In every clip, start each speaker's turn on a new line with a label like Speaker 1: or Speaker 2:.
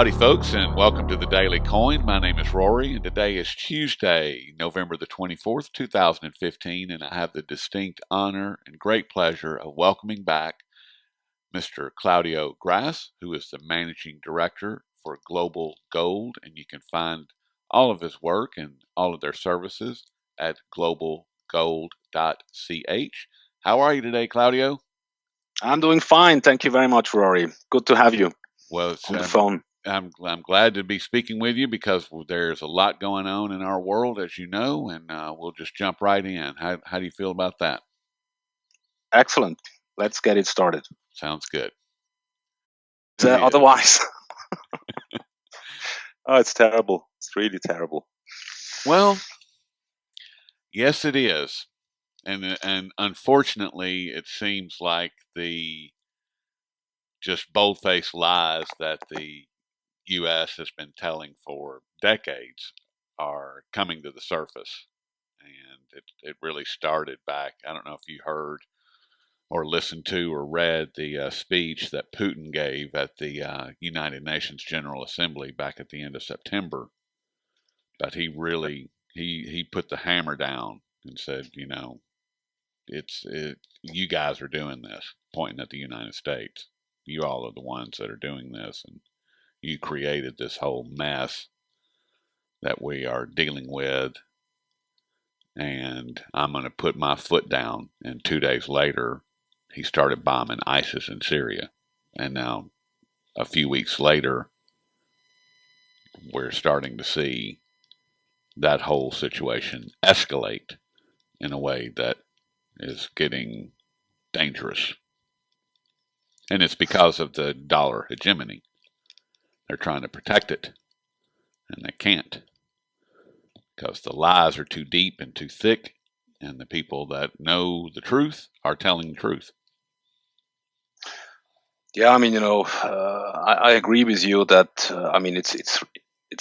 Speaker 1: Howdy, folks, and welcome to the Daily Coin. My name is Rory, and today is Tuesday, November the 24th, 2015, and I have the distinct honor and great pleasure of welcoming back Mr. Claudio Grass, who is the Managing Director for Global Gold, and you can find all of his work and all of their services at globalgold.ch. How are you today, Claudio?
Speaker 2: I'm doing fine. Thank you very much, Rory. Good to have you
Speaker 1: Well,
Speaker 2: on the phone.
Speaker 1: I'm glad to be speaking with you because there's a lot going on in our world, as you know, and we'll just jump right in. How do you feel about that?
Speaker 2: Excellent. Let's get it started.
Speaker 1: Sounds good.
Speaker 2: Otherwise, oh, it's terrible. It's really terrible.
Speaker 1: Well, yes, it is, and unfortunately, it seems like the just bold-faced lies that the U.S. has been telling for decades are coming to the surface. And it really started back. I don't know if you heard or listened to or read the speech that Putin gave at the United Nations General Assembly back at the end of September. But he really he put the hammer down and said, you know, you guys are doing this, pointing at the United States. You all are the ones that are doing this, and you created this whole mess that we are dealing with, and I'm going to put my foot down. And 2 days later, he started bombing ISIS in Syria. And now, a few weeks later, we're starting to see that whole situation escalate in a way that is getting dangerous. And it's because of the dollar hegemony. They're trying to protect it, and they can't, because the lies are too deep and too thick, and the people that know the truth are telling the truth.
Speaker 2: Yeah, I mean, I agree with you that I mean it's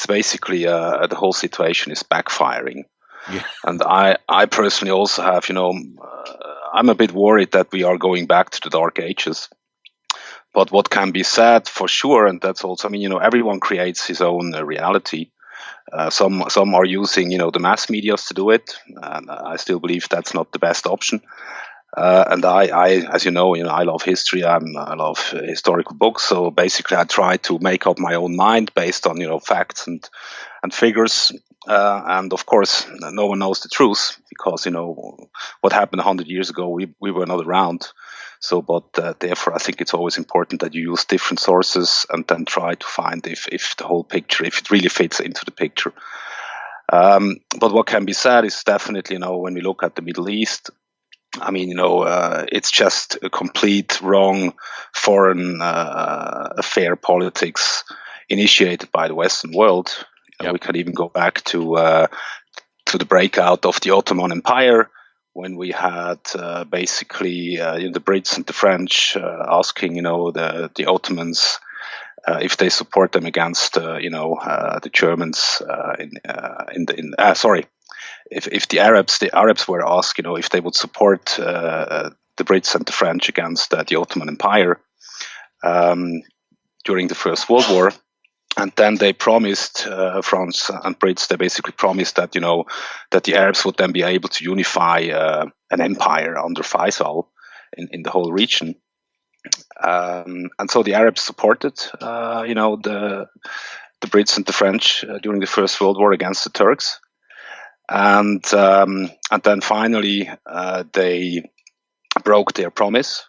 Speaker 2: basically the whole situation is backfiring.
Speaker 1: Yeah.
Speaker 2: And I personally also have, I'm a bit worried that we are going back to the dark ages. But what can be said for sure, and that's also, I mean, everyone creates his own reality. Some are using, the mass media to do it, and I still believe that's not the best option. And I, as you know, I love history. I love historical books. So basically, I try to make up my own mind based on, facts and figures. And of course, no one knows the truth because, what happened 100 years ago, we were not around. So, but therefore, I think it's always important that you use different sources and then try to find if the whole picture, if it really fits into the picture. But what can be said is definitely, when we look at the Middle East, I mean, it's just a complete wrong foreign affair politics initiated by the Western world.
Speaker 1: Yep.
Speaker 2: We can even go back to the breakout of the Ottoman Empire, when we had basically the Brits and the French asking, the Ottomans if they support them against, the Germans If the Arabs were asked, if they would support the Brits and the French against the Ottoman Empire during the First World War, and then they promised France and Brits. They basically promised that that the Arabs would then be able to unify an empire under Faisal in the whole region. And so the Arabs supported, the Brits and the French during the First World War against the Turks. And then finally they broke their promise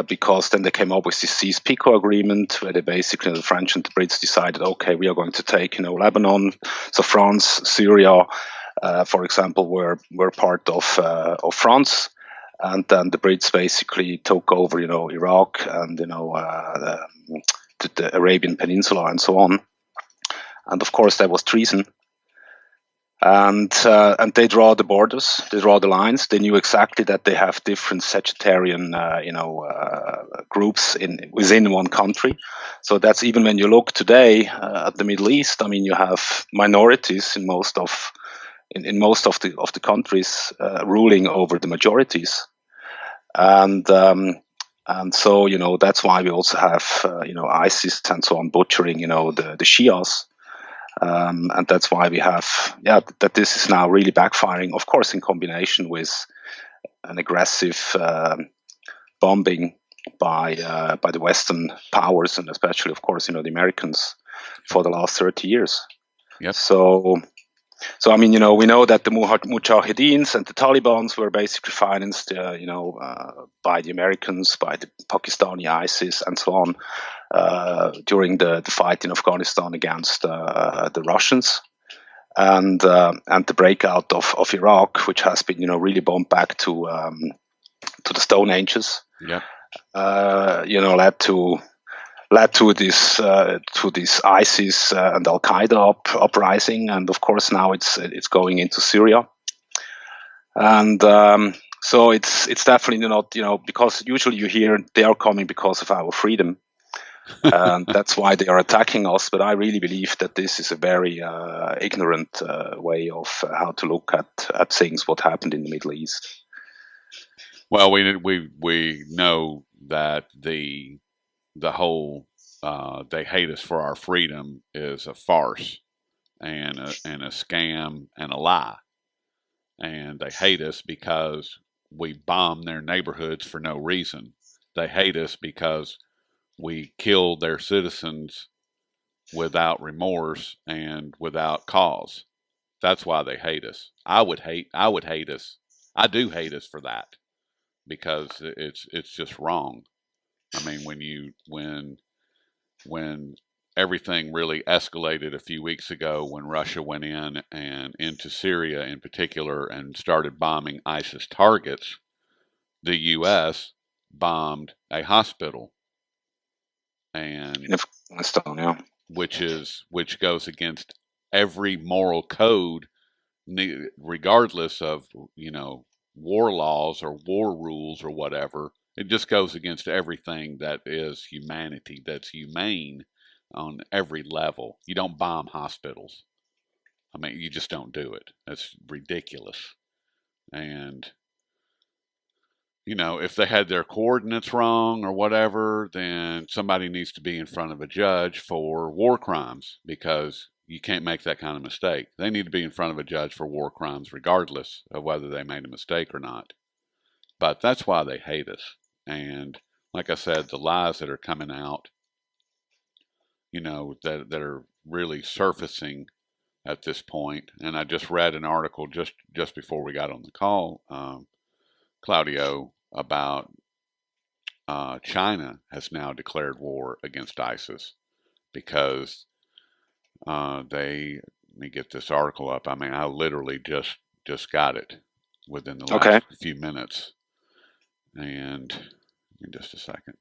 Speaker 2: because then they came up with this Sykes-Picot agreement, where they basically, the French and the Brits decided, okay, we are going to take Lebanon. So France, Syria, for example, were part of France, and then the Brits basically took over Iraq and the Arabian Peninsula and so on. And of course, there was treason. And they draw the borders, they draw the lines. They knew exactly that they have different sectarian, groups within one country. So that's even when you look today at the Middle East. I mean, you have minorities in most of the countries ruling over the majorities, and And so, that's why we also have, ISIS and so on butchering, the Shias. And that's why we have, that this is now really backfiring, of course, in combination with an aggressive bombing by the Western powers, and especially, of course, the Americans for the last 30 years.
Speaker 1: Yep.
Speaker 2: So I mean, we know that the Mujahideens and the Taliban were basically financed, by the Americans, by the Pakistani ISIS, and so on, during the fight in Afghanistan against the Russians, and the breakout of Iraq, which has been, really bombed back to the Stone Ages.
Speaker 1: Yeah.
Speaker 2: Led to this ISIS and Al Qaeda uprising, and of course now it's going into Syria, and so it's definitely not, because usually you hear they are coming because of our freedom, and that's why they are attacking us. But I really believe that this is a very ignorant way of how to look at things. What happened in the Middle East?
Speaker 1: Well, we know that the whole they hate us for our freedom is a farce and a scam and a lie, and they hate us because we bomb their neighborhoods for no reason. They hate us because we kill their citizens without remorse and without cause. That's why they hate us. I would hate us. I do hate us for that, because it's just wrong. I mean, when everything really escalated a few weeks ago, when Russia went in and into Syria in particular and started bombing ISIS targets, the U.S. bombed a hospital, and
Speaker 2: In Afghanistan, yeah.
Speaker 1: which goes against every moral code, regardless of war laws or war rules or whatever. It just goes against everything that is humanity, that's humane on every level. You don't bomb hospitals. I mean, you just don't do it. That's ridiculous. And if they had their coordinates wrong or whatever, then somebody needs to be in front of a judge for war crimes, because you can't make that kind of mistake. They need to be in front of a judge for war crimes regardless of whether they made a mistake or not. But that's why they hate us. And like I said, the lies that are coming out, that are really surfacing at this point. And I just read an article just before we got on the call, Claudio, about China has now declared war against ISIS because let me get this article up. I mean, I literally just got it within the last few minutes. And in just a second.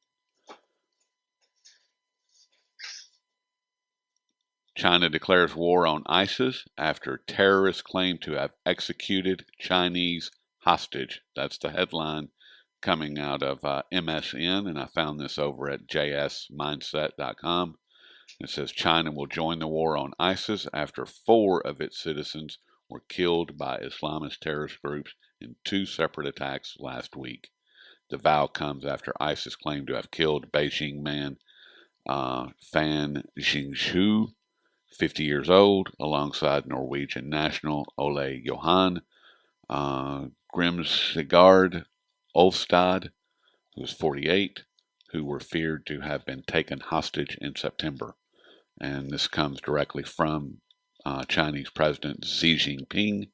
Speaker 1: China declares war on ISIS after terrorists claim to have executed Chinese hostage. That's the headline coming out of MSN, and I found this over at jsmindset.com. It says China will join the war on ISIS after 4 of its citizens were killed by Islamist terrorist groups in 2 separate attacks last week. The vow comes after ISIS claimed to have killed Beijing man Fan Xingzhu, 50 years old, alongside Norwegian national Ole Johan Grimsegard Olstad, who was 48, who were feared to have been taken hostage in September. And this comes directly from Chinese President Xi Jinping.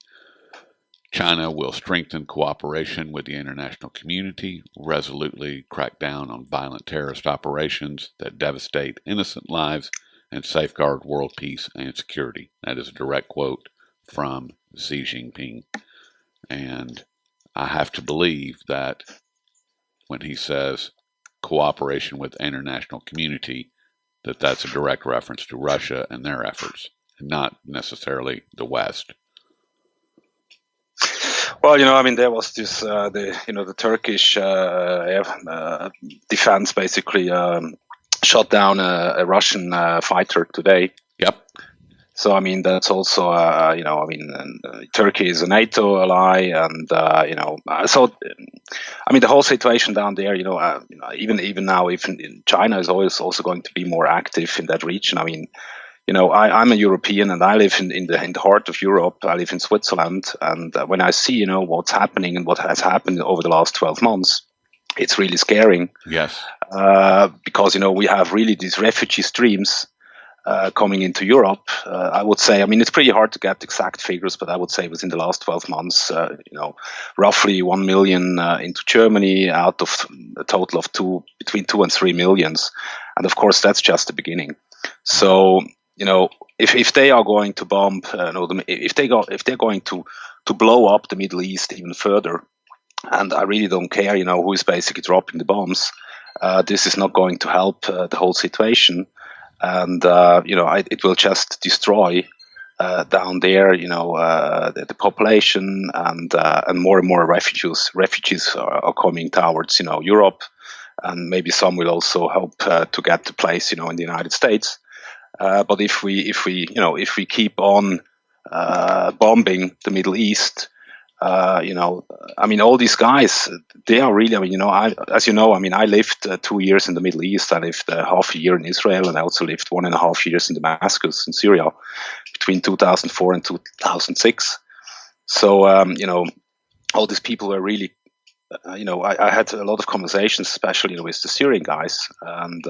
Speaker 1: China will strengthen cooperation with the international community, resolutely crack down on violent terrorist operations that devastate innocent lives, and safeguard world peace and security. That is a direct quote from Xi Jinping. And I have to believe that when he says cooperation with the international community, that's a direct reference to Russia and their efforts, not necessarily the West.
Speaker 2: Well, there was this, the Turkish defense basically shot down a Russian fighter today.
Speaker 1: Yep.
Speaker 2: So I mean that's also Turkey is a NATO ally, and so I mean the whole situation down there. Even now, even China is always also going to be more active in that region. I mean, I'm a European and I live in the heart of Europe. I live in Switzerland, and when I see what's happening and what has happened over the last 12 months, it's really scaring.
Speaker 1: Yes.
Speaker 2: Because we have really these refugee streams coming into Europe. I would say, I mean, it's pretty hard to get exact figures, but I would say within the last 12 months, roughly 1 million into Germany out of a total of between 2 and 3 millions. And of course, that's just the beginning. So, if they are going to bomb, if they're going to blow up the Middle East even further, and I really don't care, who is basically dropping the bombs, this is not going to help the whole situation. And it will just destroy down there, the population, and more and more refugees are coming towards Europe, and maybe some will also help to get the place in the United States. But if we keep on bombing the Middle East, I mean, all these guys, they are really, I mean, I lived 2 years in the Middle East. I lived half a year in Israel, and I also lived 1.5 years in Damascus in Syria between 2004 and 2006. So, all these people were really, I had a lot of conversations, especially with the Syrian guys, and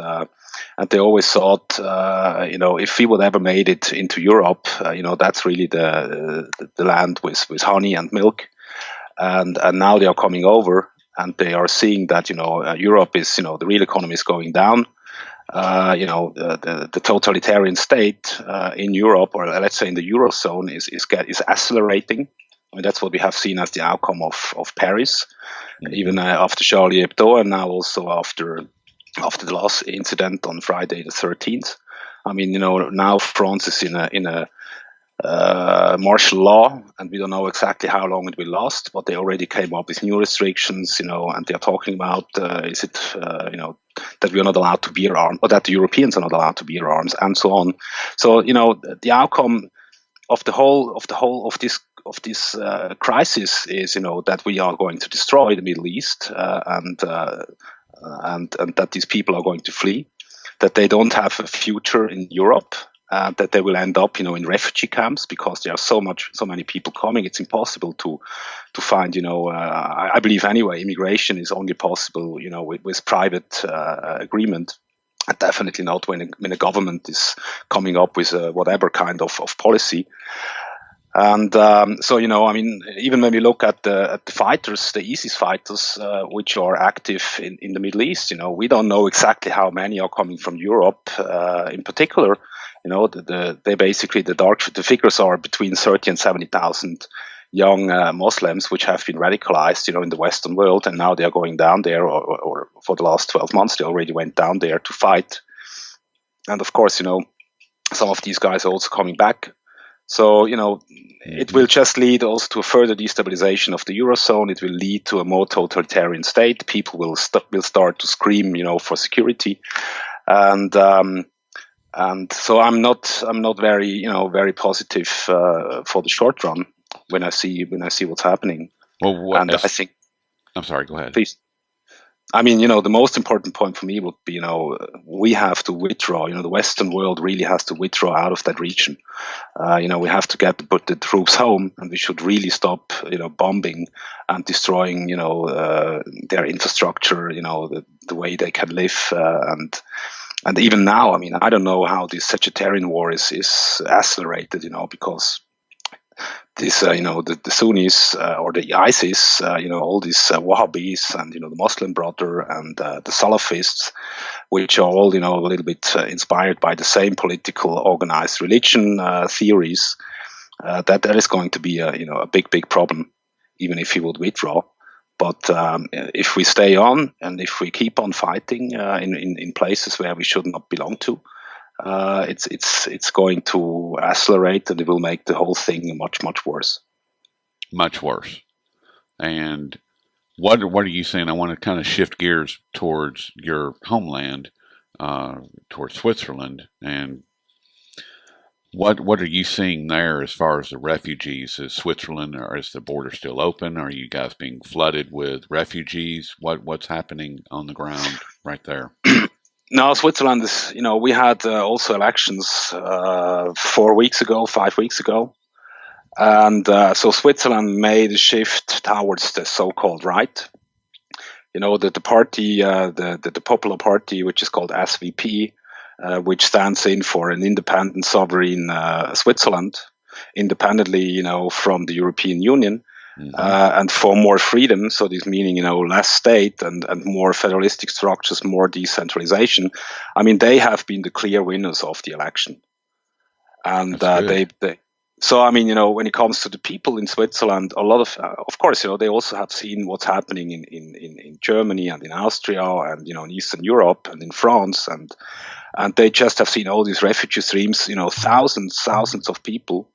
Speaker 2: they always thought, if we would ever made it into Europe, that's really the land with honey and milk, and now they are coming over, and they are seeing that Europe is the real economy is going down. The totalitarian state in Europe, or let's say in the Eurozone, is accelerating. I mean, that's what we have seen as the outcome of Paris, even after Charlie Hebdo, and now also after the last incident on Friday the 13th. I mean, now France is in a martial law, and we don't know exactly how long it will last, but they already came up with new restrictions, and they're talking about that we are not allowed to bear arms, or that the Europeans are not allowed to bear arms, and so on. So, the outcome of this crisis is, that we are going to destroy the Middle East, and that these people are going to flee, that they don't have a future in Europe, that they will end up, in refugee camps, because there are so many people coming. It's impossible to find, I believe anyway, immigration is only possible, with private agreement. And definitely not when a government is coming up with whatever kind of policy. And so, I mean, even when we look at the fighters, the ISIS fighters, which are active in the Middle East, we don't know exactly how many are coming from Europe, in particular. They basically, the figures are between 30 and 70,000 young Muslims, which have been radicalized, in the Western world, and now they are going down there, or for the last 12 months, they already went down there to fight. And of course, some of these guys are also coming back. So, it will just lead also to a further destabilization of the Eurozone. It will lead to a more totalitarian state. People will start to scream, for security. And so I'm not very, very positive for the short run when I see what's happening.
Speaker 1: Well,
Speaker 2: I think.
Speaker 1: I'm sorry. Go ahead.
Speaker 2: Please. I mean, the most important point for me would be, we have to withdraw. The Western world really has to withdraw out of that region. We have to put the troops home, and we should really stop, bombing and destroying, their infrastructure, the way they can live, and even now, I mean, I don't know how this sectarian war is accelerated, because this, the Sunnis or the ISIS, all these Wahhabis and, the Muslim Brother and the Salafists, which are all, a little bit inspired by the same political organized religion theories, that is going to be a big problem, even if he would withdraw. But if we stay on, and if we keep on fighting in places where we should not belong to, it's going to accelerate, and it will make the whole thing much worse.
Speaker 1: Much worse. And what are you saying? I want to kind of shift gears towards your homeland, towards Switzerland, and What are you seeing there as far as the refugees? Is Switzerland, or is the border still open? Are you guys being flooded with refugees? What's happening on the ground right there?
Speaker 2: Now, Switzerland is, we had also elections 4 weeks ago, 5 weeks ago. And so Switzerland made a shift towards the so-called right. The party, the Popular Party, which is called SVP, which stands in for an independent sovereign Switzerland, independently, from the European Union. And for more freedom, so this meaning, less state and more federalistic structures, more decentralization. I mean, they have been the clear winners of the election. And so, I mean, when it comes to the people in Switzerland, a lot of course, they also have seen what's happening in Germany and in Austria and, in Eastern Europe and in France. And they just have seen all these refugee streams, thousands of people.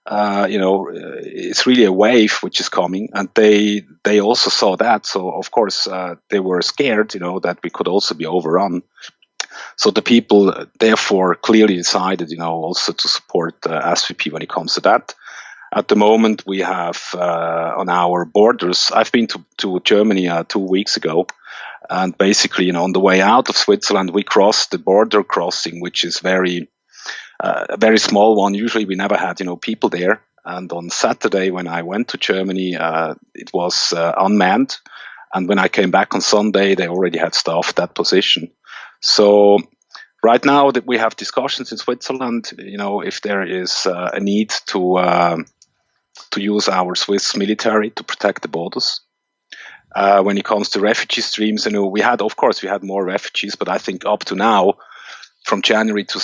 Speaker 2: It's really a wave which is coming, and they also saw that. So of course they were scared, that we could also be overrun. So the people therefore clearly decided, also to support SVP when it comes to that. At the moment, we have on our borders. I've been to Germany 2 weeks ago, and basically, on the way out of Switzerland, we crossed the border crossing, which is a very small one. Usually we never had, people there. And on Saturday, when I went to Germany, it was unmanned. And when I came back on Sunday, they already had staffed that position. So right now that we have discussions in Switzerland, if there is a need to use our Swiss military to protect the borders. When it comes to refugee streams, we had more refugees, but I think up to now, from January to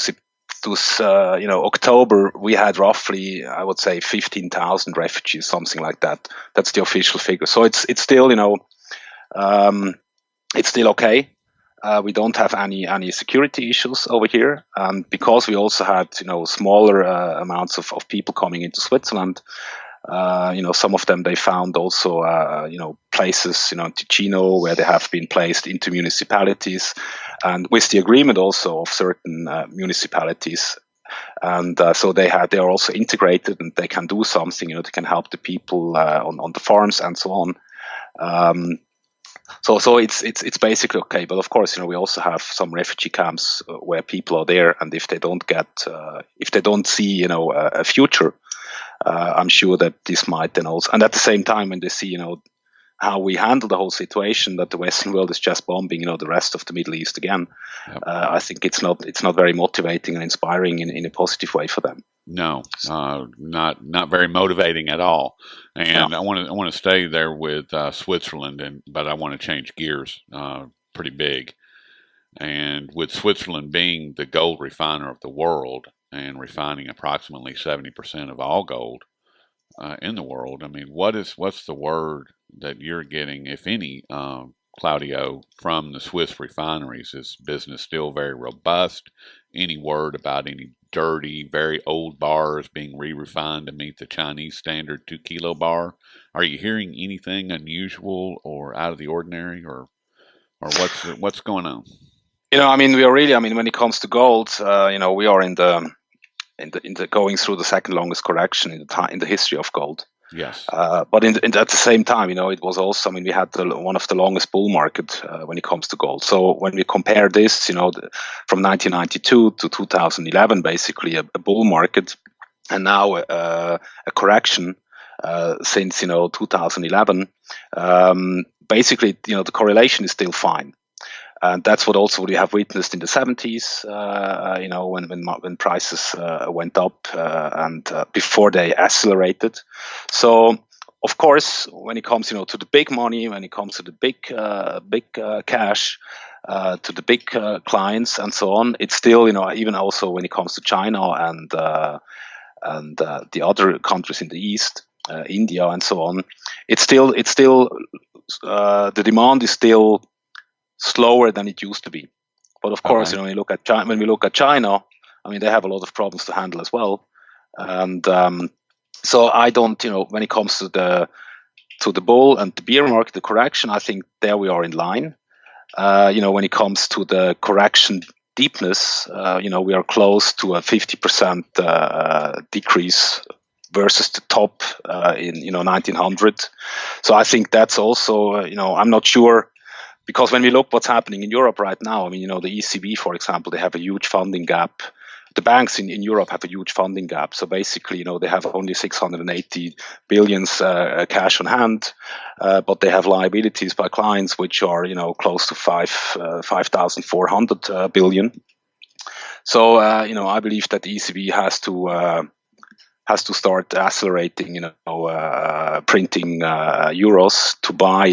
Speaker 2: October, we had roughly, I would say, 15,000 refugees, something like that. That's the official figure. So it's still, it's still okay. We don't have any security issues over here, and because we also had, smaller amounts of people coming into Switzerland. Some of them they found also, places, in Ticino where they have been placed into municipalities, and with the agreement also of certain municipalities, and so they are also integrated and they can do something. They can help the people on the farms and so on. So it's basically okay, but of course, we also have some refugee camps where people are there, and if they don't see, a future. I'm sure that this might then also, and at the same time, when they see, how we handle the whole situation, that the Western world is just bombing, the rest of the Middle East again. Yep. I think it's not very motivating and inspiring in a positive way for them.
Speaker 1: No, not very motivating at all. And no. I want to stay there with Switzerland, but I want to change gears pretty big. And with Switzerland being the gold refiner of the world, and refining approximately 70% of all gold in the world. I mean, what's the word that you're getting, if any, Claudio, from the Swiss refineries? Is business still very robust? Any word about any dirty, very old bars being re-refined to meet the Chinese standard 2 kilo bar? Are you hearing anything unusual or out of the ordinary, or what's going on?
Speaker 2: I mean, we are really. I mean, when it comes to gold, we are in the going through the second longest correction in the history of gold.
Speaker 1: Yes.
Speaker 2: But at the same time, it was also, we had one of the longest bull market when it comes to gold. So when we compare this, from 1992 to 2011, basically a bull market, and now a correction since 2011. Basically, the correlation is still fine. And that's what we have witnessed in the 70s, when prices went up and before they accelerated. So, of course, when it comes, to the big money, when it comes to the big cash, to the big clients and so on, it's still, even also when it comes to China and the other countries in the East, India and so on, it's still the demand is still slower than it used to be. But of course, when we look at China, they have a lot of problems to handle as well. And so I don't, when it comes to the bull and the bear market, the correction, I think there we are in line. When it comes to the correction deepness, we are close to a 50% decrease versus the top in 1900. So I think that's also I'm not sure, because when we look what's happening in Europe right now, I mean, the ECB, for example, they have a huge funding gap. The banks in Europe have a huge funding gap. So basically, they have only 680 billions cash on hand, but they have liabilities by clients which are, close to 5,400 billion. So, I believe that the ECB has to start accelerating, printing euros to buy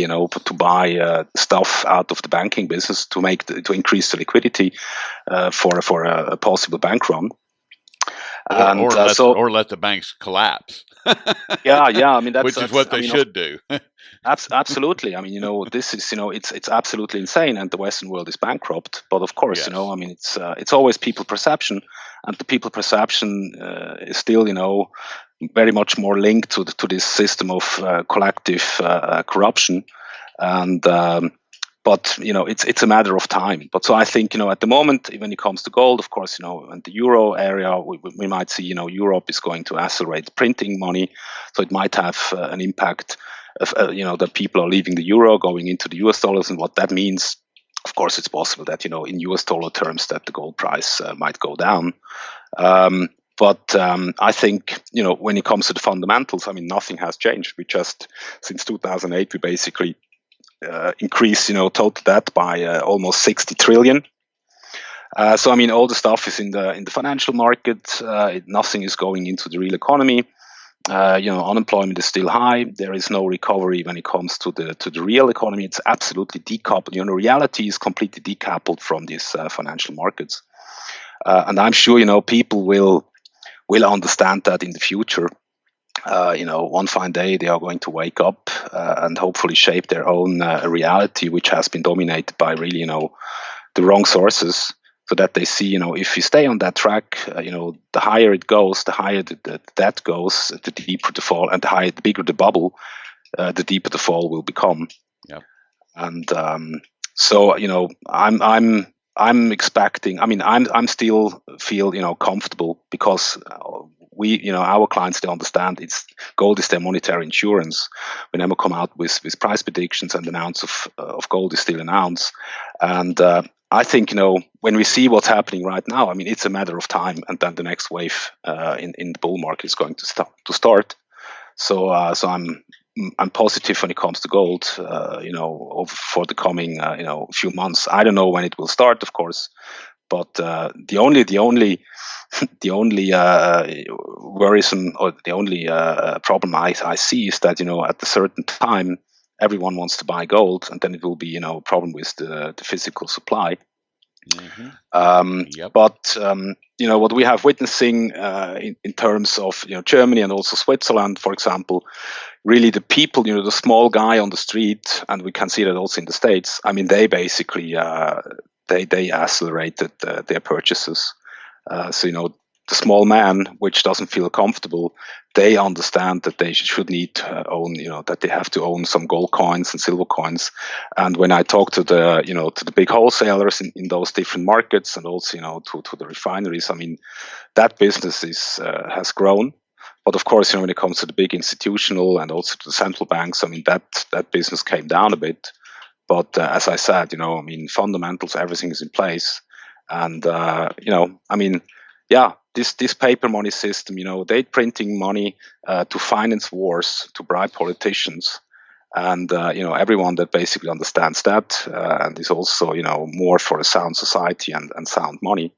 Speaker 2: stuff out of the banking business to increase the liquidity for a possible bank run. And
Speaker 1: or let the banks collapse.
Speaker 2: yeah, I mean
Speaker 1: which is what they should do.
Speaker 2: Absolutely. I mean, this is, it's absolutely insane, and the Western world is bankrupt. But of course,
Speaker 1: Yes.
Speaker 2: I mean, it's always people perception, and the people perception is still, very much more linked to this system of collective corruption, and but it's a matter of time. But so I think at the moment, when it comes to gold, of course, in the euro area, we might see Europe is going to accelerate printing money, so it might have an impact of that people are leaving the euro, going into the US dollars, and what that means. Of course, it's possible that in US dollar terms that the gold price might go down. But I think when it comes to the fundamentals, I mean, nothing has changed. We just, since 2008, we basically increase, total debt by almost 60 trillion. So I mean, all the stuff is in the financial market. Nothing is going into the real economy. Unemployment is still high. There is no recovery when it comes to the real economy. It's absolutely decoupled. Reality is completely decoupled from these financial markets. And I'm sure people will understand that in the future. One fine day they are going to wake up and hopefully shape their own reality, which has been dominated by really, the wrong sources, so that they see, if you stay on that track, the higher it goes, the higher the debt goes, the deeper the fall, and the bigger the bubble, the deeper the fall will become.
Speaker 1: Yep.
Speaker 2: And so, I'm expecting. I mean, I'm still feel comfortable, because our clients, they understand gold is their monetary insurance. We never come out with price predictions, and an ounce of gold is still an ounce. And I think when we see what's happening right now, I mean, it's a matter of time, and then the next wave in the bull market is going to start. So I'm positive when it comes to gold, for the coming few months. I don't know when it will start, of course, but the only worrisome, or the only problem I see is that at a certain time everyone wants to buy gold, and then it will be a problem with the physical supply.
Speaker 1: Mm-hmm. Yep.
Speaker 2: But what we have witnessing in terms of Germany and also Switzerland, for example, really the people, the small guy on the street, and we can see that also in the States. I mean, they basically they accelerated their purchases. So the small man, which doesn't feel comfortable, they understand that they should need to own, that they have to own some gold coins and silver coins. And when I talk to the big wholesalers in those different markets, and also to the refineries, I mean, that business has grown. But of course, when it comes to the big institutional and also to the central banks, I mean, that business came down a bit. But as I said, I mean, fundamentals, everything is in place. And, I mean, yeah, this paper money system, they printing money to finance wars, to bribe politicians. And, everyone that basically understands that and is also, more for a sound society and sound money.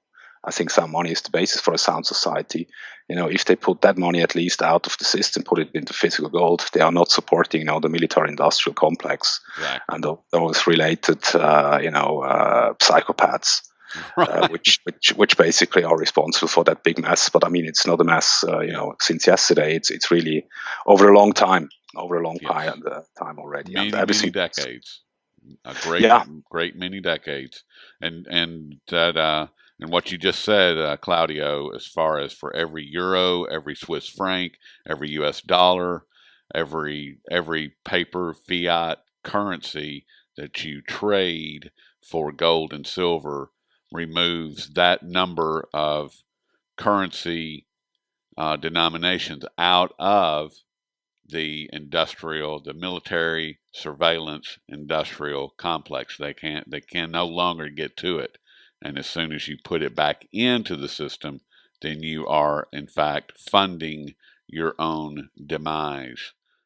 Speaker 2: I think sound money is the basis for a sound society. If they put that money at least out of the system, put it into physical gold, they are not supporting, the military-industrial complex.
Speaker 1: Exactly.
Speaker 2: And those related, psychopaths,
Speaker 1: right.
Speaker 2: which basically are responsible for that big mess. But I mean, it's not a mess, since yesterday. It's really over a long time, time already,
Speaker 1: many,
Speaker 2: and everything.
Speaker 1: Many decades. A great,
Speaker 2: Yeah.
Speaker 1: great many decades, and that and what you just said, Claudio, as far as for every euro, every Swiss franc, every U.S. dollar, every paper fiat currency that you trade for gold and silver, removes that number of currency denominations out of the military surveillance industrial complex. They can no longer get to it. And as soon as you put it back into the system, then you are in fact funding your own demise.